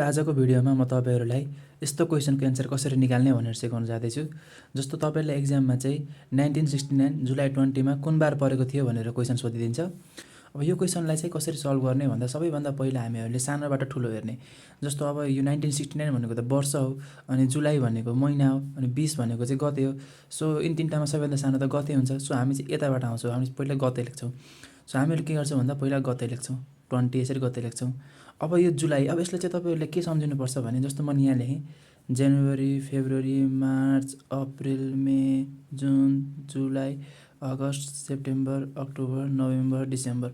आजको भिडियोमा म तपाईहरुलाई यस्तो क्वेशनको एन्सर कसरी निकाल्ने भनेर सिकाउन जाँदैछु। जस्तो तपाईहरुलाई एक्जाममा चाहिँ 1969 जुलाई 20 मा कुन बार परेको थियो भनेर क्वेशन सोधिदिन्छ। अब यो क्वेशनलाई चाहिँ कसरी सल्भ गर्ने भन्दा सबैभन्दा पहिला हामीहरुले सानोबाट ठुलो हेर्ने। जस्तो अब यो 1969 भनेको त वर्ष हो, अनि जुलाई भनेको महिना हो, अनि 20 भनेको चाहिँ गते हो। सो यिन तीनटामा सबैभन्दा सानो त गते हुन्छ। सो हामी चाहिँ यताबाट आउँछौँ, हामी पहिला गते लेख्छौँ। सो हामीहरु के गर्छौँ भन्दा पहिला गते लेख्छौँ, 20 यसरी गते लेख्छौँ। अब यो जुलाई, अब यसलाई चाहिँ तपाईहरुले के सम्झिनुपर्छ भने जस्तो म यहाँ लेखेँ जनवरी, फेब्रुअरी, मार्च, अप्रिल, मे, जुन, जुलाई, अगस्त, सेप्टेम्बर, अक्टोबर, नोभेम्बर, डिसेम्बर।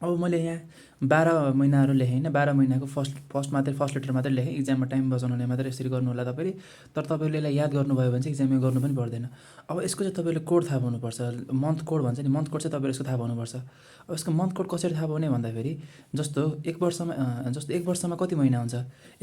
अब मैले यहाँ 12 महिनाहरु लेखेँ हैन, 12 महिनाको फर्स्ट लेटर मात्रै लेखेँ। एक्जाममा टाइम बचाउनले मात्रै यसरी गर्नु होला तपाईले। तर तपाईले यसलाई याद गर्नुभयो भने चाहिँ एक्जाममा गर्नु पनि पर्दैन। अब यसको चाहिँ तपाईले कोड थाहा पाउनुपर्छ। मन्थ कोड भन्छ नि, मन्थ कोड चाहिँ तपाईले यसको थाहा पाउनुपर्छ। अब यसको मन्थ कोड कसरी थाहा पाउने भन्दाखेरि जस्तो एक वर्षमा कति महिना हुन्छ?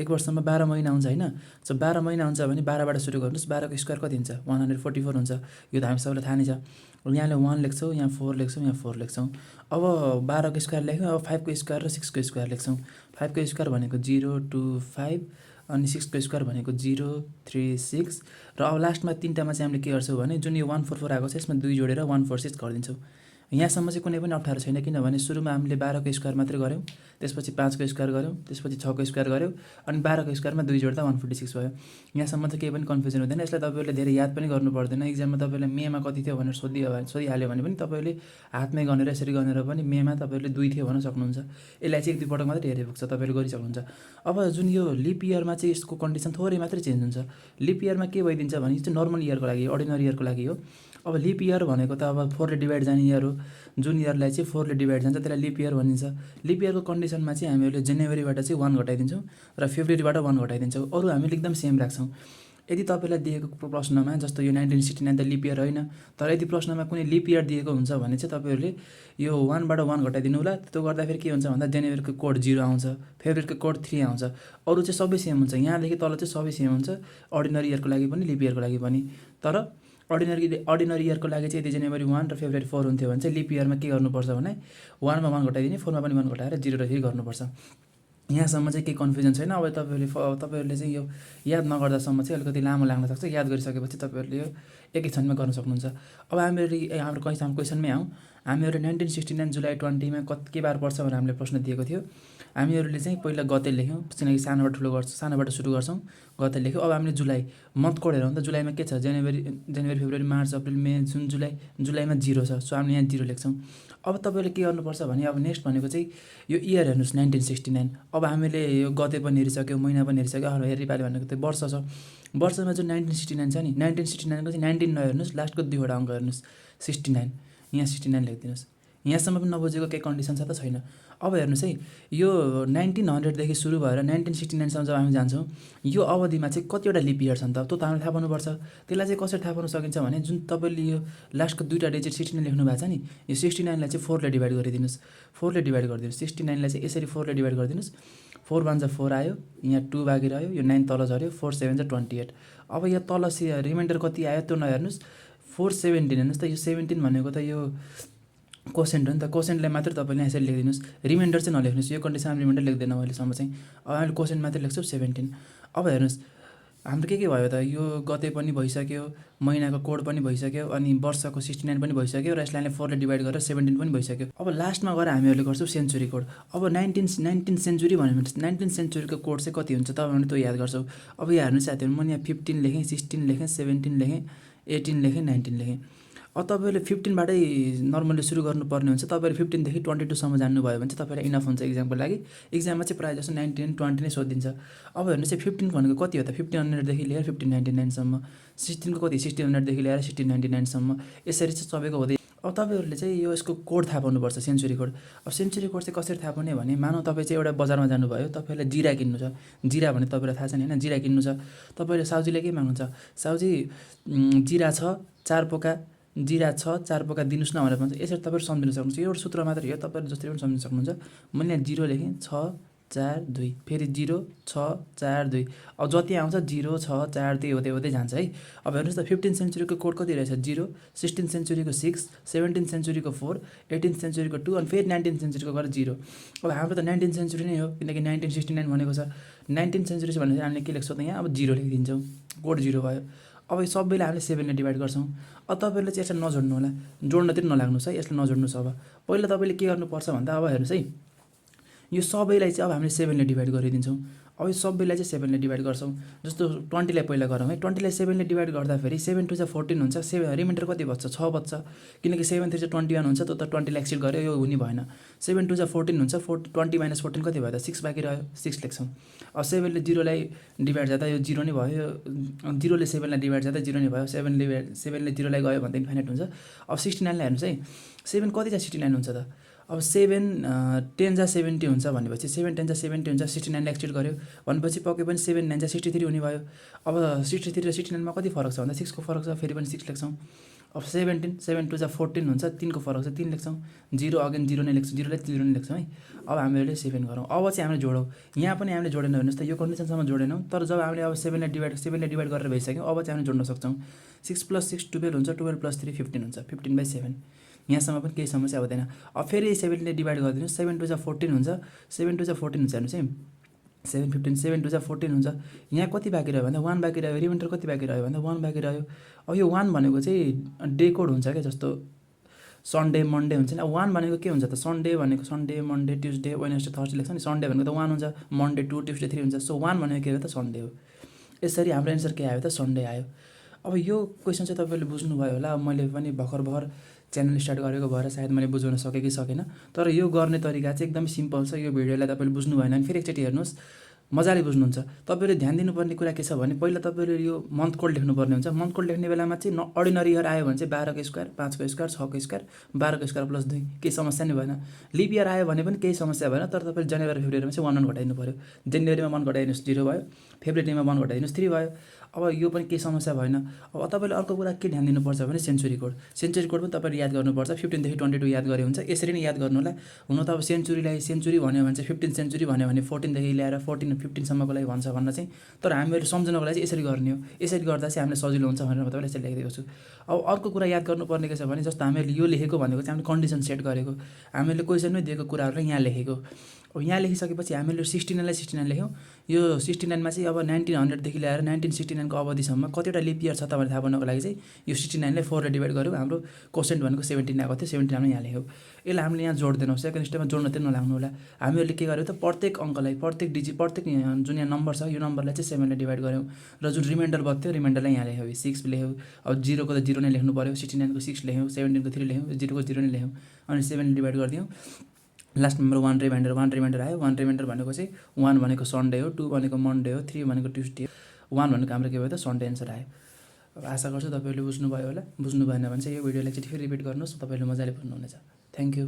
एक वर्षमा 12 महिना हुन्छ हैन? सो 12 महिना हुन्छ भने 12 बाट सुरु गर्नुस्। 12 को स्क्वायर कति हुन्छ? 144 हुन्छ। यो त हामी सबैलाई थाहा नै छ। यहाँले 1 लेख्छौँ, यहाँ 4 लेख्छौँ, यहाँ 4 लेख्छौँ। अब 12 को स्क्वायर लेख्यौँ, अब 5 को स्क्वायर र 6 को स्क्वायर लेख्छौँ। 5 को स्क्वायर भनेको 0 2 5, अनि 6 को स्क्वायर भनेको 0 3 6, र अब लास्टमा तीनटामा चाहिँ हामीले के गर्छौँ भने जुन यो 144 आएको छ यसमा 2 जोडेर 146 गरिदिन्छौँ। यहाँसम्म चाहिँ कुनै पनि अप्ठ्यारो छैन, किनभने सुरुमा हामीले 12 को स्क्वायर मात्रै गर्यौँ, त्यसपछि 5 को स्क्वायर गर्यौँ, त्यसपछि 6 को स्क्वायर गर्यौँ, अनि 12 को स्क्वायरमा 2 जोड्दा 146 भयो। यहाँसम्म चाहिँ केही पनि कन्फ्युजन हुँदैन। यसलाई तपाईहरुले धेरै याद पनि गर्नु पर्दैन। एक्जाममा तपाईलाई मेमा कति थियो भनेर सोधिहाल्यो भने पनि तपाईले हातमै गनेर यसरी गनेर पनि मेमा तपाईले 2 थियो भन्न सक्नुहुन्छ। यसलाई चाहिँ एक दुई पटक मात्रै हेरे पुग्छ, तपाईले गरिसक्नुहुन्छ। अब जुन यो लिप इयरमा चाहिँ यसको कन्डिसन थोरै मात्रै चेन्ज हुन्छ। लिप इयरमा के भइदिन्छ भने यो चाहिँ नर्मल इयरको लागि, अर्डिनरी इयरको लागि हो। अब लिप इयर भनेको त अब 4 ले डिभाइड जाने इयर हो। जुन इयरलाई चाहिँ 4 ले डिभाइड जान्छ त्यसलाई लिप इयर भनिन्छ। लिप इयरको कन्डिसनमा चाहिँ हामीहरूले जनवरीबाट चाहिँ 1 घटाइदिन्छौँ र फेब्रुअरीबाट 1 घटाइदिन्छौँ। अरु हामीले एकदम सेम राख्छौँ। यदि तपाईलाई दिएको प्रश्नमा जस्तो यो 1969 त लिप इयर होइन, तर यदि प्रश्नमा कुनै लिप इयर दिएको हुन्छ भने चाहिँ तपाईहरुले यो 1 बाट 1 घटाइदिनु होला। त्यो गर्दाखेरि के हुन्छ भन्दा जनवरीको कोड 0 आउँछ, फेब्रुअरीको कोड 3 आउँछ। अरु चाहिँ सबै सेम हुन्छ। यहाँदेखि तल चाहिँ सबै सेम हुन्छ, अर्डिनरी इयरको लागि पनि लिप इयरको लागि पनि। तर अर्डिनरी इयरको लागि चाहिँ यदि जनवरी 1 र फेब्रुअरी 4 हुन्थ्यो भने चाहिँ लिप इयरमा के गर्नुपर्छ भने 1 मा 1 घटाइदिने, 4 मा पनि 1 घटाएर 0 र 3 गर्नुपर्छ। यहाँसम्म चाहिँ केही कन्फ्युजन छैन। अब तपाईहरुले चाहिँ यो याद नगर्दासम्म चाहिँ अलिकति लामो लाग्न सक्छ। याद गरिसकेपछि तपाईहरुले यो एकै क्षणमा गर्न सक्नुहुन्छ। अब हाम्रो क्वेशनमै आउँ। हामीहरुले 1969 जुलाई 20 मा के बार पर्छ भनेर हामीले प्रश्न दिएको थियो। हामीहरुले चाहिँ पहिला गते लेख्यौँ, किनकि सानोबाट सुरु गर्छौँ। गते लेख्यौँ। अब हामीले जुलाई मन्थ कोड हेरौँ त जुलाईमा के छ? जनवरी, फेब्रुअरी, मार्च, अप्रिल, मे, जुन, जुलाई। जुलाईमा 0 छ। सो हामीले यहाँ 0 लेख्छौँ। अब तपाईले के गर्नुपर्छ भने अब नेक्स्ट भनेको चाहिँ यो इयर हेर्नुस् 1969। अब हामीले यो गते पनि हेरिसक्यौँ, महिना पनि हेरिसक्यौँ। अब हेरिपाल्यो भनेको त वर्ष छ। वर्षमा जुन 1969 छ नि, 1969 को चाहिँ 19 नहेर्नुस्, लास्टको 2 वटा अङ्क हेर्नुस्। 69, यहाँ 69 लेखिदिनुस्। यहाँसम्म पनि नबुझेको केही कन्डिसन छ त? छैन। अब हेर्नुस् है, यो 1900 देखि सुरु भएर 1969 सम्म जब हामी जान्छौँ, यो अवधिमा चाहिँ कतिवटा लिप इयर छन् त? त्यो त हामीले थाहा पाउनुपर्छ। त्यसलाई चाहिँ कसरी थाहा पाउन सकिन्छ भने जुन तपाईले यो लास्टको 2टा डिजिट 69 लेख्नु भएको छ नि, यो 69 लाई चाहिँ 4 ले डिभाइड गरिदिनुस्। 4 ले डिभाइड गरिदिनुस्। 69 लाई चाहिँ यसरी 4 ले डिभाइड गरिदिनुस्। 4 1 जा 4 आयो, यहाँ 2 बाँकी रह्यो, यो 9 तल झर्यो, 4 7 जा 28। अब यहाँ तल रिमाइन्डर कति आयो त्यो नहेर्नुस्, 4 17 हेर्नुस् त। यो 17 भनेको त यो कोसेन्ट हो नि त। कोसेन्टलाई मात्रै तपाईले यसरी लेखिदिनुस्, रिमाइन्डर चाहिँ नलेख्नुस्। यो कन्डिसनमा रिमाइन्डर लेख्दैन अहिलेसम्म चाहिँ। अब हामीले कोसेन्ट मात्रै लेख्छौँ 17। अब हेर्नुस् हाम्रो के भयो त? यो गते पनि भइसक्यो, महिनाको कोड पनि भइसक्यो, अनि वर्षको 69 पनि भइसक्यो, र यसलाई 4 ले डिभाइड गरेर 17 पनि भइसक्यो। अब लास्टमा गएर हामीहरूले गर्छौँ सेन्चुरी कोड। अब 19 सेन्चुरी भन्यो भने 19 सेन्चुरीको कोड चाहिँ कति हुन्छ त भने त्यो याद गर्छौँ। अब यहाँ हेर्नुस् साथीहरु, म यहाँ 15 लेखेँ, 16 लेखेँ, 17 लेखेँ, 18 लेखेँ, 19 लेखेँ। अब तपाईले 15 बाटै नर्मली सुरु गर्नुपर्ने हुन्छ। तपाईले 15 देखि 22 सम्म जान्नुभयो भने चाहिँ तपाईलाई इनफ हुन्छ एक्जामको लागि। एक्जाममा चाहिँ प्रायः जस्तो 19 20 नै सोधिदिन्छ। अब हेर्नुस् 15 भनेको कति हो त? 1500 देखि लिएर 1599 सम्म। 16 को कति? 1600 देखि लिएर 1699 सम्म। यसरी चाहिँ सबैको हुँदै। अब तपाईहरुले चाहिँ यसको कोड थाहा पाउनुपर्छ, सेन्चुरी कोड। अब सेन्चुरी कोड चाहिँ कसरी थाहा पाउने भने मानौ तपाई चाहिँ एउटा बजारमा जानुभयो, तपाईलाई जीरा किन्नु छ। जीरा भने तपाईलाई थाहा छ नि हैन? जीरा किन्नु छ। तपाईले साउजीले के माग्नुहुन्छ? साउजी जीरा छ 4 पोका, जीरा छ 4 पोका दिनुस् न भनेर भन्छ। यसरी तपाईहरु सम्झिन सक्नुहुन्छ। यो एउटा सूत्र मात्र हो, तपाईहरु जसरी पनि सम्झिन सक्नुहुन्छ। मैले यहाँ 0 लेखेँ, 6 4 2 फेरि 0 6 4 2 अब जति आउँछ 0 6 4 2 हुँदै हुँदै जान्छ है। अब हेर्नुहोस् त 15 सेन्चुरीको कोड कति रहेछ 0, 16 सेन्चुरीको 6, 17 सेन्चुरीको 4, 18 सेन्चुरीको 2 अनि फेरि 19 सेन्चुरीको गरेर 0। अब हाम्रो त 19 सेन्चुरी नै हो किनकि 1969 भनेको छ। 19 सेन्चुरी छ भनेपछि हामीले के लेख्छौँ त यहाँ अब 0 लेखिदिन्छौँ, कोड 0 भयो। अब यो सबैलाई हामीले 7 ले डिभाइड गर्छौँ। अब तपाईँहरूले चाहिँ यसलाई नजोड्नु होला, जोड्नतिर नलाग्नुहोस् है, यसलाई नजोड्नुहोस्। अब पहिला तपाईँले के गर्नुपर्छ भन्दा अब हेर्नुहोस् है, यो सबैलाई चाहिँ अब हामीले 7 ले डिभाइड गरिदिन्छौँ। अब यो सबैलाई चाहिँ 7 ले डिभाइड गर्छौँ। जस्तो 20 लाई पहिला गरौँ है, 20 लाई 7 ले डिभाइड गर्दाखेरि 7 2 14 हुन्छ, 7 रिमाइन्डर कति बच्छ 6 बच्छ किनकि 7 3 21 हुन्छ, त्यो त 20 लाई एक्सिड गर्यो, यो हुने भएन। 7 2 14 हुन्छ, 20 - 14 कति भयो त 6 बाँकी रह्यो, 6 लेख्छौँ। अब 7 ले 0 लाई डिभाइड जाँदा यो 0 नै भयो, 0 ले 7 लाई डिभाइड जाँदा 0 नै भयो, 7 ले 0 लाई गयो भन्दा इन्फाइनाइट हुन्छ। अब 69 लाई हेर्नुहोस् है, 7 कति चाहिँ 69 हुन्छ त। अब 7 10 जा 70 हुन्छ भनेपछि 7 10 जा 70 हुन्छ, 69 लाई एक्सिड गर्यो भनेपछि पक्कै पनि 7 9 जा 63 हुने भयो। अब 63 र 69 मा कति फरक छ भन्दा 6 को फरक छ, फेरि पनि 6 लेख्छौँ। अब 17 7 2 जा 14 हुन्छ, 3 को फरक छ 3 लेख्छौँ, 0 अगेन 0 नै लेख्छौँ, 0 लाई 0 नै लेख्छौँ है। अब हामीले 7 गरौँ, अब चाहिँ हामीले जोडौँ। यहाँ पनि हामीले जोडेन हेर्नुहोस् त, यो कन्डिसनसम्म जोडेनौँ, तर जब हामीले अब 7 ले डिभाइड गरेर भइसक्यो अब चाहिँ हामीले जोड्न सक्छौँ। 6 + 6 12 हुन्छ, 12 + 3 15 हुन्छ, 15/7। यहाँसम्म पनि केही समस्या हुँदैन। अब फेरि 7 ले डिभाइड गरिदिनुहोस्, 7 2 जा 14 हुन्छ, 7 2 जा 14 हुन्छ हेर्नुहोस् है, 7 15 7 2 जा 14 हुन्छ। यहाँ कति बाँकी रह्यो भन्दा 1 बाँकी रह्यो, रिमाइन्डर कति बाँकी रह्यो भन्दा 1 बाँकी रह्यो। अब यो 1 भनेको चाहिँ डे कोड हुन्छ क्या, जस्तो सन्डे मन्डे हुन्छ नि। अब 1 भनेको के हुन्छ त, सन्डे भनेको Sunday Monday Tuesday Wednesday Thursday लेख्छ नि, सन्डे भनेको त 1 हुन्छ, मन्डे 2 ट्युसडे 3 हुन्छ। सो 1 भनेको के हो त सन्डे हो। यसरी हाम्रो एन्सर के आयो त सन्डे आयो। अब यो क्वेसन चाहिँ तपाईँले बुझ्नुभयो होला। अब मैले पनि भर्खर च्यानल स्टार्ट गरेको भएर सायद मैले बुझाउन सकेँ कि सकेन, तर यो गर्ने तरिका चाहिँ एकदम सिम्पल छ। यो भिडियोलाई तपाईँले बुझ्नु भएन भने फेरि एकचोटि हेर्नुहोस्, मजाले बुझ्नुहुन्छ। तपाईँले ध्यान दिनुपर्ने कुरा के छ भने पहिला तपाईँले यो मन्थ कोड लेख्नुपर्ने हुन्छ। मन्थ कोड लेख्ने बेलामा चाहिँ अर्डिनरी इयर आयो भने चाहिँ 12 को स्क्वायर, 5 को स्क्वायर, 6 को स्क्वायर, 12 को स्क्वायर + 2, केही समस्या नै भएन। लिप इयर आयो भने पनि केही समस्या भएन, तर तपाईँले जनवरी फेब्रुअरीमा चाहिँ 1 घटाइदिनु पऱ्यो। जनवरीमा 1 घटाइदिनुहोस् 0 भयो, फेब्रुअरीमा 1 घटाइदिनुहोस् 3 भयो। अब यो पनि केही समस्या भएन। अब तपाईँले अर्को कुरा के ध्यान दिनुपर्छ भने सेन्चुरी कोड पनि तपाईँले याद गर्नुपर्छ। 15 देखि 22 याद गरे हुन्छ, यसरी नै याद गर्नु होला। हुन त अब सेन्चुरीलाई सेन्चुरी भन्यो भने चाहिँ 15 सेन्चुरी भन्यो भने 14 देखि लिएर 14 15 सम्मको लागि भन्छ भन्न चाहिँ, तर हामीहरू सम्झनको लागि चाहिँ यसरी गर्ने हो। यसरी गर्दा चाहिँ हामीलाई सजिलो हुन्छ भनेर म तपाईँलाई यसरी लेखिदिएको छु। अब अर्को कुरा याद गर्नुपर्ने के छ भने जस्तो हामीले यो लेखेको भनेको चाहिँ हामीले कन्डिसन सेट गरेको, हामीले क्वेसनमै दिएको कुराहरूलाई यहाँ लेखेको। अब यहाँ लेखिसकेपछि हामीले 69 लाई 69 लेख्यौँ। यो 69 मा चाहिँ अब 1900 देखि लिएर 1969 को अवधिसम्म कतिवटा लिप इयर छ त भनेर थाहा पाउनको लागि चाहिँ यो 69 लाई 4 ले डिभाइड गर्यौँ। हाम्रो कोसेन्ट भनेको 17 आएको थियो, 17 हामीले यहाँ लेख्यौँ। यसलाई हामीले यहाँ जोड्दैनौँ, सेकेन्ड स्टेपमा जोड्न चाहिँ नलाग्नु होला। हामीहरूले के गर्यौँ त प्रत्येक अङ्कलाई प्रत्येक जुन यहाँ नम्बर छ यो नम्बरलाई चाहिँ 7 ले डिभाइड गर्यौँ र जुन रिमाइन्डर बच्थ्यो रिमाइन्डरलाई यहाँ लेख्यौँ, 6 लेख्यौँ। अब 0 को त 0 नै लेख्नु पऱ्यो, 69 को 6 लेख्यौँ, 17 को 3 लेख्यौँ, 0 को 0 नै लेख्यौँ अनि 7 ले डिभाइड गरिदियौँ। लास्ट नम्बर 1 रिमाइन्डर आयो। 1 रिमाइन्डर भनेको चाहिँ 1 भनेको सन्डे हो, 2 भनेको मन्डे हो, 3 भनेको ट्युसडे हो, 1 भनेको हाम्रो के भयो त सन्डे एन्सर आयो। अब आशा गर्छु तपाईँहरूले बुझ्नुभयो होला। बुझ्नु भएन भने चाहिँ यो भिडियोलाई चाहिँ फेरि रिपिट गर्नुहोस्, तपाईँले मजाले बुझ्नुहुनेछ। Thank you.